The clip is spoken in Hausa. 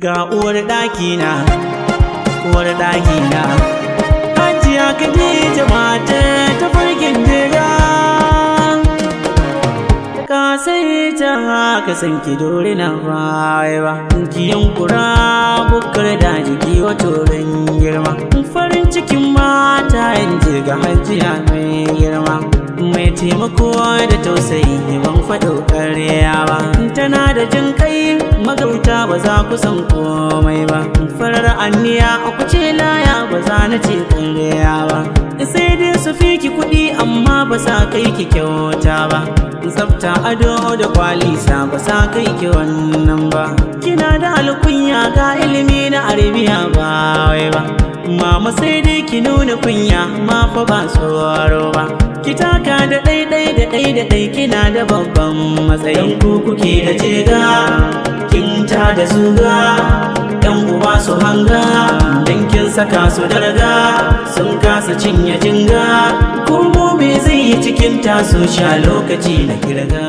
ga uwar ɗakina, uwar ɗakina, Hajiya Khadija matar ta farkin jega. Ka sai ta haka san ki dore na ba ki yankura bukar da jiki wato ran girma. Farin cikin mata yanzu ga Hajiya mai girma, mai taimako da tausayi ban faɗo ƙarya ba. Tana da jin kai magauta ba za ku san komai ba. Farar aniya ku ce laya ba za na ce ƙarya ba. Sai dai su fi ki kuɗi amma ba sa kai ki kyauta ba. Tsafta ado da kwalisa ba sa kai ki wannan ba. Kina da alkunya ga ilimi na arabiya ba wai ba. Mama sai dai ki nuna kunya ma fa ba tsoro ba. Ki taka da ɗaiɗai da ɗai kina da babban matsayin ku kuke da jega. Kin ta da zuga ɗan uba su hanga, dan kin saka su darga sun kasa cinye jinga. Kuma me zai yi cikin taso sha lokaci na kirga.